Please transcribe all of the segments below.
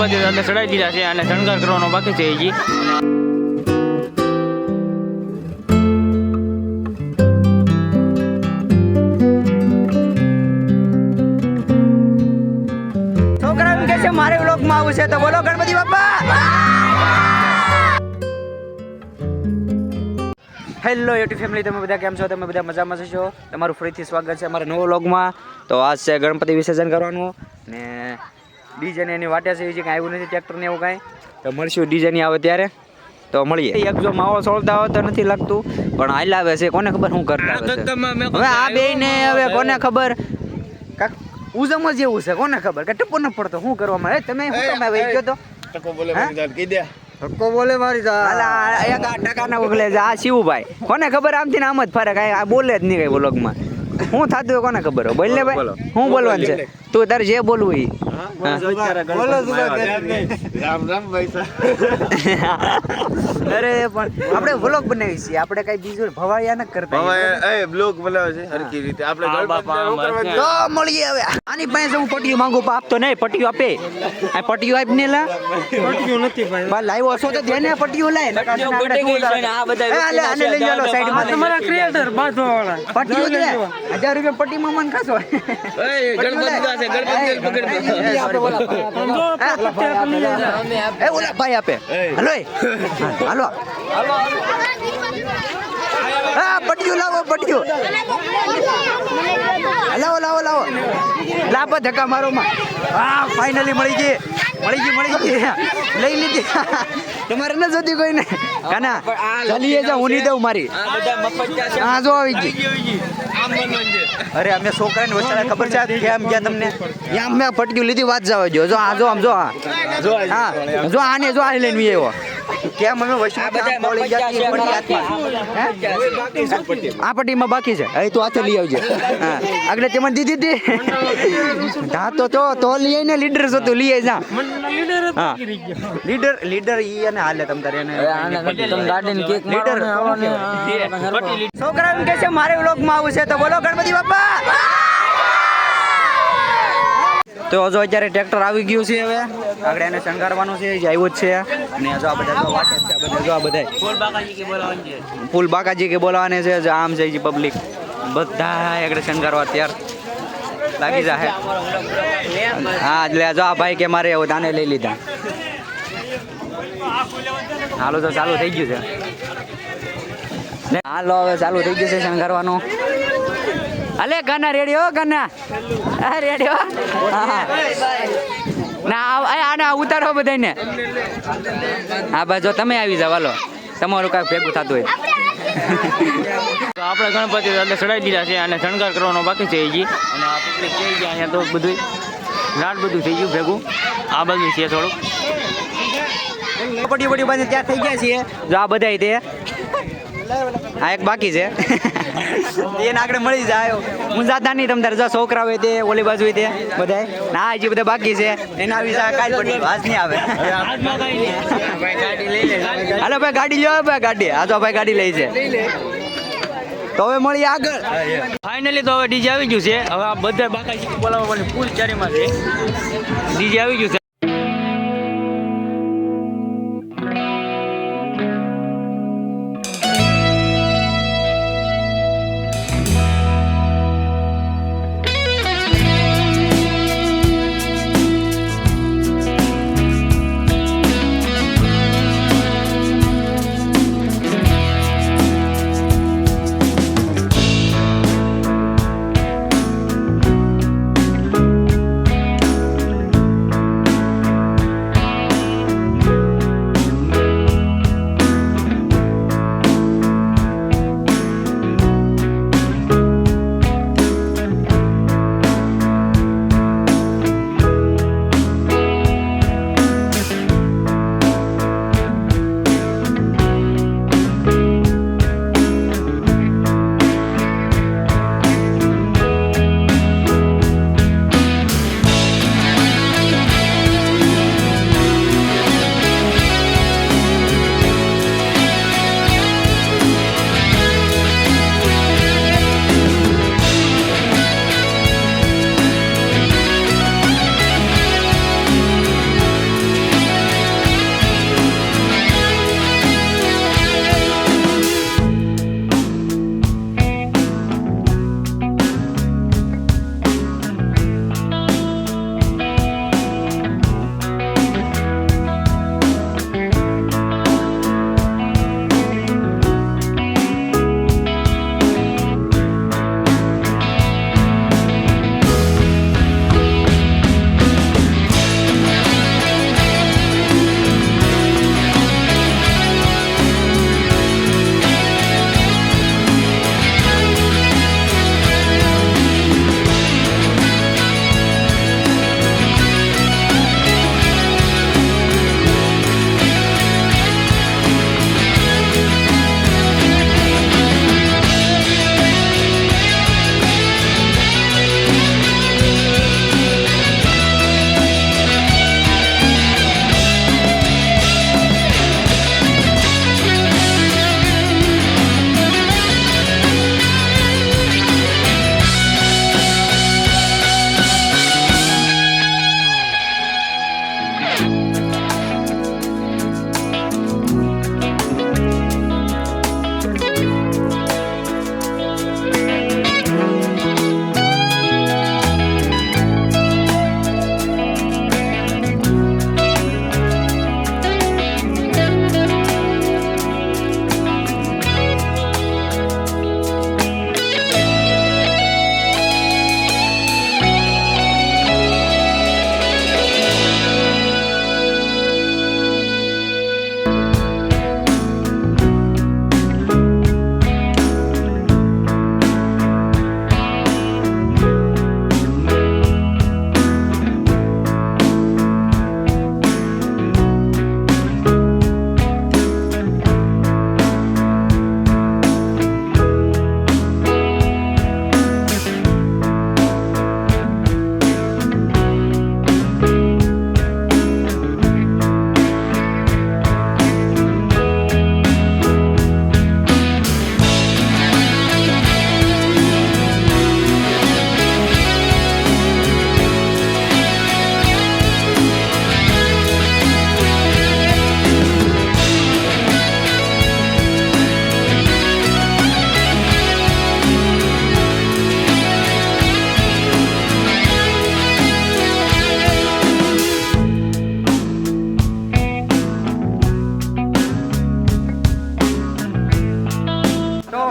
ગણપતિ દાદા ચડાવી દીધા છે અને શણગાર કરવાનો બાકી છે હજી. છોકરા એમ કે છે મારે વ્લોગમાં આવું છે તો બોલો ગણપતિ બાપા. હેલો યુટ્યુબ ફેમિલી, તમે બધા કેમ છો? તમે બધા મજામાં છો? તમારું ફરીથી સ્વાગત છે અમારા નવો વ્લોગમાં. તો આજ છે ગણપતિ વિસર્જન કરવાનું ને ડીજે ને એની વાટે છે, હજી કાંઈ આવ્યું નથી ટ્રેક્ટર ને એવું કાંઈ. તો મળશું ડીજે ની આવે ત્યારે તો મળીએ. એક જો માવો સોળતા હોય તો નથી લાગતું, પણ હાલ આવે છે કોને ખબર શું કરતા હવે આ બે ને. હવે કોને ખબર કાક ઉજમ જ એવું છે, કોને ખબર કે ટપ્પો ન પડતો શું કરવામાં. તમે શું તમે ગયો તો ટકો બોલે મારી એક ટકાના ઓગલે છે આ શિવભાઈ. કોને ખબર આમથી આમ જ ફરે, કાંઈ આ બોલે જ નહીં કઈ વ્લોગમાં. શું થતું હોય કોને ખબર હોય? બોલ ને ભાઈ, શું બોલવાનું છે? તું તારે જે બોલવું એ અરે પણ આપણે વ્લોગ બનાવી છીએ, આપણે કઈ બીજું ભવાયા ન કરતા. બ્લોગ બનાવે છે હરકી રીતે આપણે તો મળીએ હવે. આની પાસે હું પટિયું માંગુ, આપતો નહીં. પટિયું આપે આ પટિયું આપ ને લા. પટ્યું નથી ભાઈ. લાવ્યો છો તો ધ્યાને પટિયું લાય. આને લઈ જાઓ સાઈડમાં. તમારા ક્રિએટર બાંધવા વાળા પટિયું દે 1000 રૂપિયા પટ્ટીમાં મન ખાશો. ઓલા ભાઈ આપે. હલો હાલો હા પટિયું લાવો, પટિયું લાવો લાવો લાવો લાવો. ધક્કા મારો માં. હા ફાઇનલી મળી ગઈ લઈ લીધી. તમારે ન જોતી કોઈ ને કાના ચાલીએ જા, હું નહીં દઉં મારી. હા જો આવી ગઈ. અરે અમે છોકરાને વચ્ચે ખબર છે કેમ ગયા તમને? ત્યાં મેં પટક્યું લીધી, વાત જવા જો. જો આ જો આમ જો હા જો આને જો આ લઈને આવ્યો. કેમ અમે વચ્ચે આ પટ્ટીમાં બાકી છે. હવે તું હાથે લઈ આવજે. હા આગળ તે મને દીધી હતી. હા તો લઈ આવીને લીડર હતું, લઈ આવી જા. હા લીડર ઈ અને હાલે તમ તારે એને લીડર. છોકરા એમ કે છે મારે વ્લોગમાં આવું છે તો બોલો ગણપતિ બાપા. તો જો અત્યારે ટ્રેક્ટર આવી ગયું છે, હવે આગળ એને શણગારવાનું છે, જે આવ્યું જ છે. અને જો આ બધા જો વાટે છે, બધા જો આ બધા ફૂલ બાકાજી કે બોલાવાને છે. જો આમ છે પબ્લિક બધા આગળ શણગારવા તૈયાર લાગી જાય. હા એટલે જો આ ભાઈ કે મારે એવું તાને લઈ લીધા. હાલો તો ચાલુ થઈ ગયું છે. હાલો હવે ચાલુ થઈ ગયું છે શણગારવાનું. અલે ગના રેડી હો ગના. રેડી હો ના આને ઉતારો બધાને. હા બસ જો તમે આવી જાવ. હાલો તમારું કાંઈક ભેગું થતું હોય. તો આપણે ગણપતિ દાદા ચડાવી દીધા છે અને શણગાર કરવાનો બાકી છે હજી. અને આ પબ્લિક થઈ ગયા અહીંયા તો બધું રાત બધું થઈ ગયું ભેગું. આ બધું છે થોડુંક પટી બાજુ ત્યાં થઈ ગયા છીએ. જો આ બધા તે આ એક બાકી છે. એને આગળ મળી જાય. હું જાતા નહીં તમ તારે જો છોકરા હોય તે ઓલી બાજુ હોય તે બધા ના હજી બધા બાકી છે. એને આવી જાય કાંઈ પડી વાસ નહીં આવે. હાલો ભાઈ ગાડી લ્યો ભાઈ ગાડી. આ તો ભાઈ ગાડી લઈ છે. તો હવે મળીએ આગળ. ફાઇનલી તો હવે ડીજે આવી ગયું છે. હવે આ બધા બાકી બોલાવવાની ફૂલ ચારીમાં છે. ડીજે આવી ગયું છે.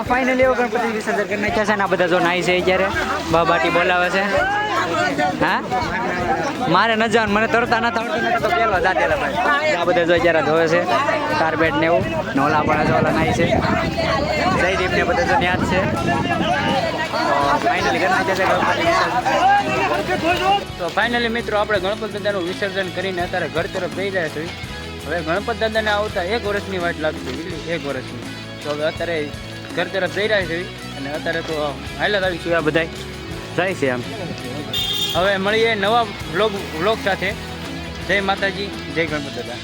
ફાઇનલી એવો ગણપતિ વિસર્જન કરી નાખ્યા છે ને આ બધા જો નાઈ છે અત્યારે બાબાટી બોલાવે છે હા મારે ન જવાનું મને તરતા ના આવડતું નથી તો પેલો જાતેલા ભાઈ આ બધા જો અત્યારે ધોવે છે કાર્પેટ ને એવું ને ઓલા પણ ઓલા નાઈ છે જયદીપ ને બધા જો ન્યાજ છે ફાઇનલી કરી નાખ્યા છે ગણપતિ વિસર્જન. તો ફાઇનલી મિત્રો આપણે ગણપતિ દાદાનું વિસર્જન કરીને અત્યારે ઘર તરફ જઈ રહ્યા છીએ. હવે ગણપતિ દાદાને આવતા 1 વર્ષની વાટ લાગતી એટલી 1 વર્ષની. તો હવે અત્યારે ઘર તરફ જઈ રહ્યા છીએ અને અત્યારે તો હાલત આવીશું આ બધા જાય છે આમ. હવે મળીએ નવા વ્લોગ સાથે. જય માતાજી, જય ગણપતિ દાદા.